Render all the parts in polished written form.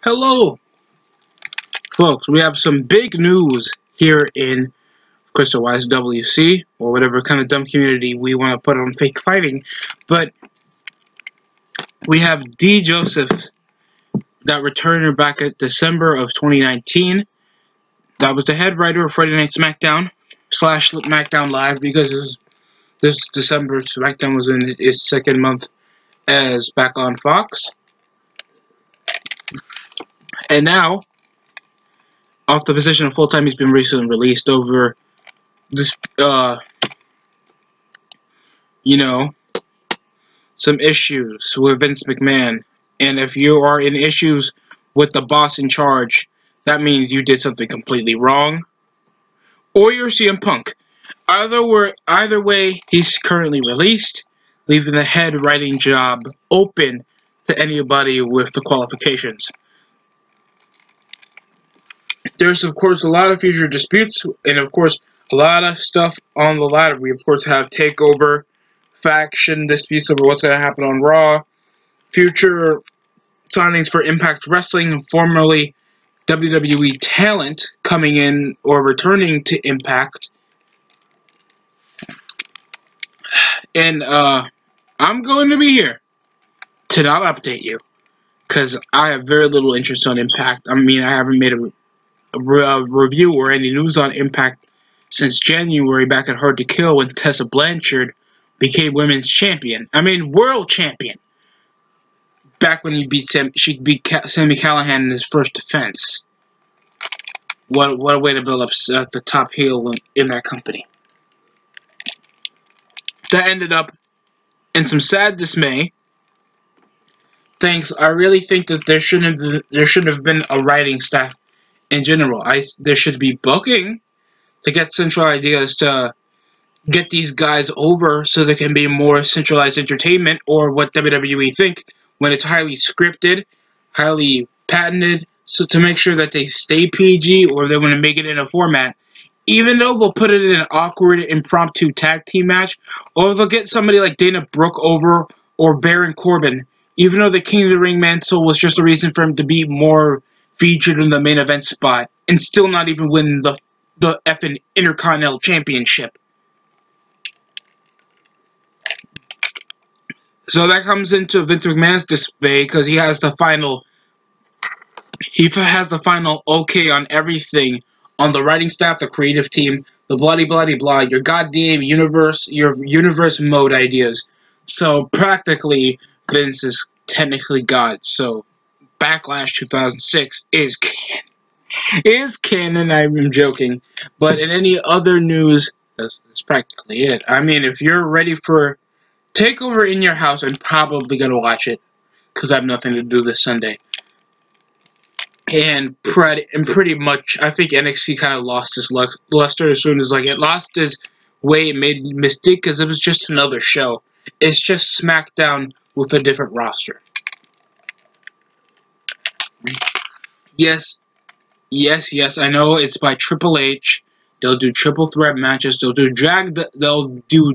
Hello, folks. We have some big news here in Crystal Wise WC, or whatever kind of dumb community we want to put on fake fighting. But we have D. Joseph that returned back at December of 2019. That was the head writer of Friday Night Smackdown / Smackdown Live, because this December Smackdown was in its second month as back on Fox. And now, off the position of full-time, he's been recently released over this, some issues with Vince McMahon. And if you are in issues with the boss in charge, that means you did something completely wrong, or you're CM Punk. Either way, he's currently released, leaving the head writing job open to anybody with the qualifications. There's, of course, a lot of future disputes, and, of course, a lot of stuff on the ladder. We, of course, have TakeOver, faction disputes over what's going to happen on Raw, future signings for Impact Wrestling, formerly WWE talent coming in or returning to Impact. And I'm going to be here to not update you, because I have very little interest on Impact. I mean, I haven't made a review or any news on Impact since January, back at Hard to Kill, when Tessa Blanchard became women's champion. I mean, world champion. Back when she beat Sami Callihan in his first defense. What a way to build up the top heel in that company. That ended up in some sad dismay. I really think that there should have been a writing staff in general. There should be booking to get central ideas to get these guys over, so there can be more centralized entertainment, or what WWE think when it's highly scripted, highly patented, so to make sure that they stay PG, or they want to make it in a format, even though they'll put it in an awkward impromptu tag team match, or they'll get somebody like Dana Brooke over, or Baron Corbin, even though the King of the Ring mantle was just a reason for him to be more featured in the main event spot, and still not even win the effing Intercontinental Championship. So that comes into Vince McMahon's display, because he has the final okay on everything, on the writing staff, the creative team, the blah, your goddamn universe mode ideas. So practically, Vince is technically God. So Backlash 2006 is canon. I'm joking. But in any other news, that's practically it. I mean, if you're ready for TakeOver in your house, I'm probably going to watch it, because I have nothing to do this Sunday. And pretty much, I think NXT kind of lost its luster as soon as it lost its way. It made mystique, because it was just another show. It's just SmackDown with a different roster. Yes, I know it's by Triple H. They'll do triple threat matches. They'll do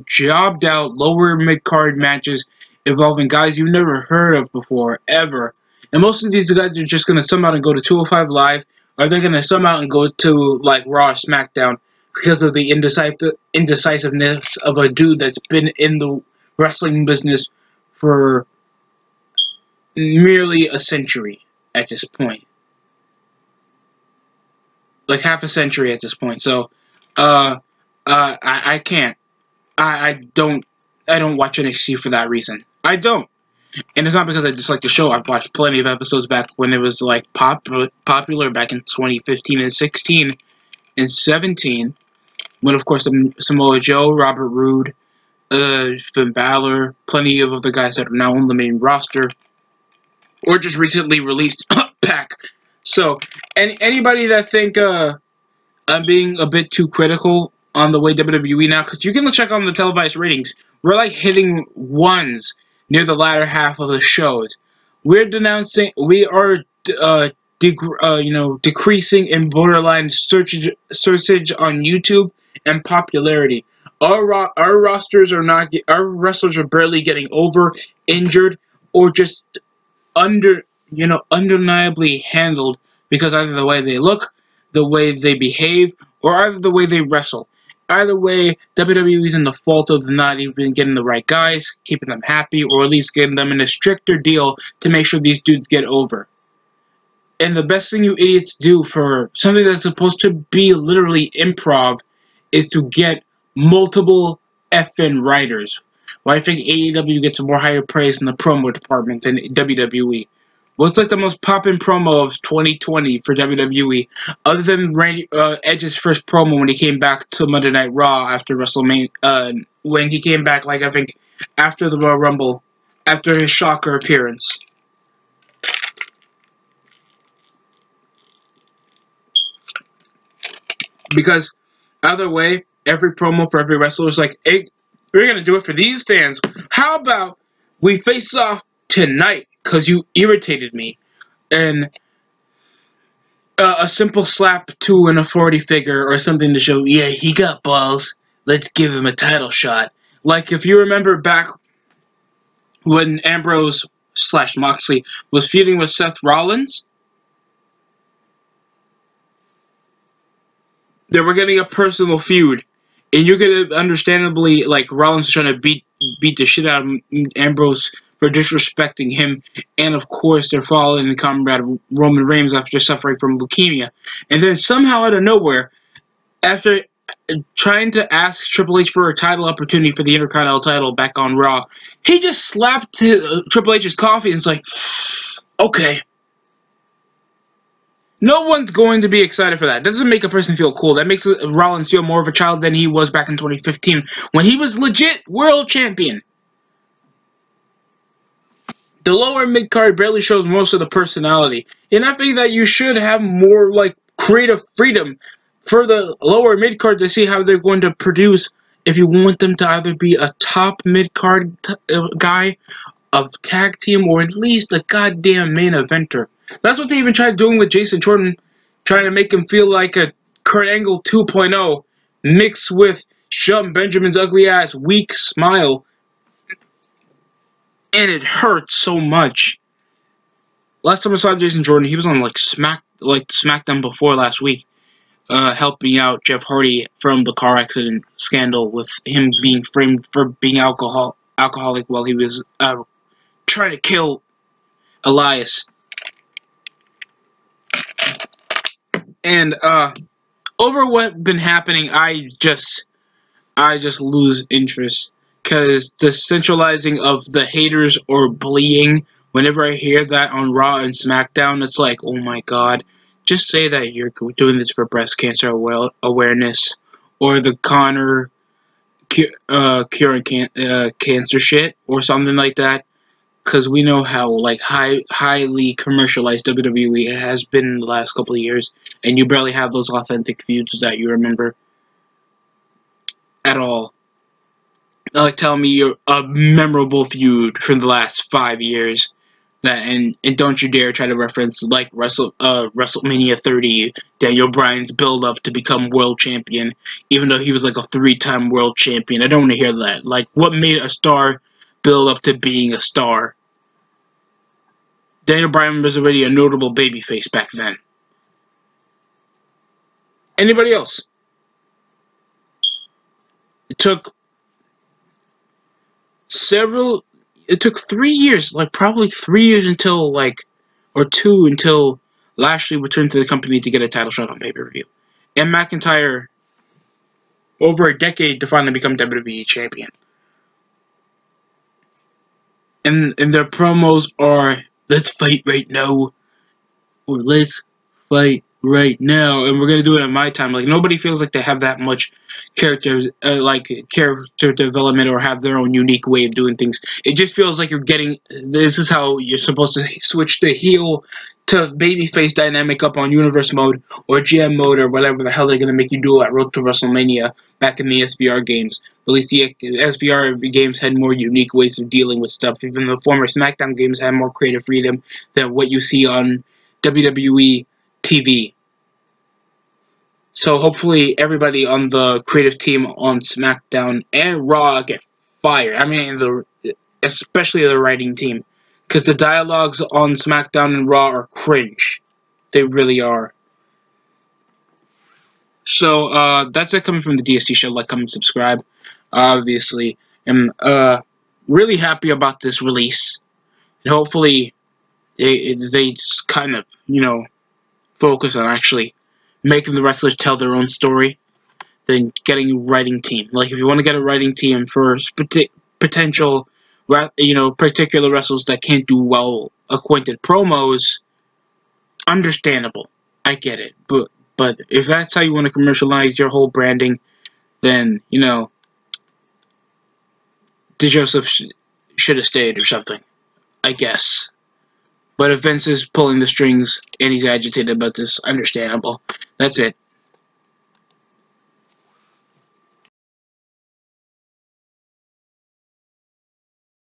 jobbed out lower mid-card matches involving guys you've never heard of before, ever. And most of these guys are just going to come out and go to 205 Live, or they're going to come out and go to Raw or SmackDown, because of the indecisiveness of a dude that's been in the wrestling business for merely a century at this point. Like half a century at this point. So, I can't. I don't watch NXT for that reason. I don't. And it's not because I dislike the show. I've watched plenty of episodes back when it was popular back in 2015 and 16 and 17. When, of course, Samoa Joe, Robert Roode, Finn Balor, plenty of other guys that are now on the main roster, or just recently released back. So, anybody that think I'm being a bit too critical on the way WWE now, because you can check on the televised ratings, we're hitting ones near the latter half of the shows. We are decreasing in borderline searchage on YouTube and popularity. Our wrestlers are barely getting over, injured, or just undeniably handled because either the way they look, the way they behave, or either the way they wrestle. Either way, WWE's in the fault of not even getting the right guys, keeping them happy, or at least getting them in a stricter deal to make sure these dudes get over. And the best thing you idiots do for something that's supposed to be literally improv is to get multiple effing writers. Well, I think AEW gets more higher praise in the promo department than WWE. What's like the most poppin' promo of 2020 for WWE, other than Edge's first promo when he came back to Monday Night Raw after WrestleMania, when he came back, like I think after the Royal Rumble, after his Shocker appearance. Because either way, every promo for every wrestler is like, hey, we're going to do it for these fans. How about we face off tonight because you irritated me? And a simple slap 2 and a 40 figure or something to show, yeah, he got balls. Let's give him a title shot. Like if you remember back when Ambrose / Moxley was feuding with Seth Rollins, they were getting a personal feud, and you're gonna understandably like Rollins trying to beat the shit out of Ambrose for disrespecting him, and of course their fallen comrade Roman Reigns after suffering from leukemia, and then somehow out of nowhere, after trying to ask Triple H for a title opportunity for the Intercontinental title back on Raw, he just slapped Triple H's coffee and is like, okay. No one's going to be excited for that. That doesn't make a person feel cool. That makes Rollins feel more of a child than he was back in 2015 when he was legit world champion. The lower mid-card barely shows most of the personality. And I think that you should have more like creative freedom for the lower mid-card to see how they're going to produce if you want them to either be a top mid-card guy, a tag team, or at least a goddamn main eventer. That's what they even tried doing with Jason Jordan, trying to make him feel like a Kurt Angle 2.0 mixed with Shelton Benjamin's ugly ass weak smile, and it hurts so much. Last time I saw Jason Jordan, he was on SmackDown before last week, helping out Jeff Hardy from the car accident scandal with him being framed for being alcoholic while he was trying to kill Elias. And over what's been happening, I just lose interest because the centralizing of the haters or bullying. Whenever I hear that on Raw and SmackDown, it's like, oh my god, just say that you're doing this for breast cancer awareness or the Connor curing cancer shit or something like that. Because we know how like highly commercialized WWE has been in the last couple of years, and you barely have those authentic feuds that you remember at all. Like tell me a memorable feud from the last 5 years that, and don't you dare try to reference like WrestleMania 30, Daniel Bryan's build up to become world champion, even though he was like a 3-time world champion. I don't want to hear that. Like what made a star build up to being a star? Daniel Bryan was already a notable babyface back then. Anybody else? It took 3 years, like probably 3 years until or 2 until Lashley returned to the company to get a title shot on pay-per-view. And McIntyre, over a decade to finally become WWE Champion. And their promos are, let's fight right now, or let's fight right now, and we're gonna do it at my time. Like nobody feels like they have that much character development or have their own unique way of doing things. It just feels like you're getting. This is how you're supposed to switch the heel to babyface dynamic up on Universe mode or GM mode or whatever the hell they're gonna make you do at Road to WrestleMania back in the SVR games. At least the SVR games had more unique ways of dealing with stuff. Even the former SmackDown games had more creative freedom than what you see on WWE TV. So hopefully everybody on the creative team on SmackDown and Raw get fired. I mean, especially the writing team. Because the dialogues on SmackDown and Raw are cringe. They really are. So, that's it coming from the DST show. Like, comment, subscribe. Obviously, I'm really happy about this release. And hopefully, they just kind of, focus on actually making the wrestlers tell their own story than getting a writing team. Like, if you want to get a writing team for potential, particular wrestlers that can't do well-acquainted promos, understandable. I get it. But if that's how you want to commercialize your whole branding, then, Joseph should have stayed or something, I guess. But if Vince is pulling the strings and he's agitated about this, understandable. That's it.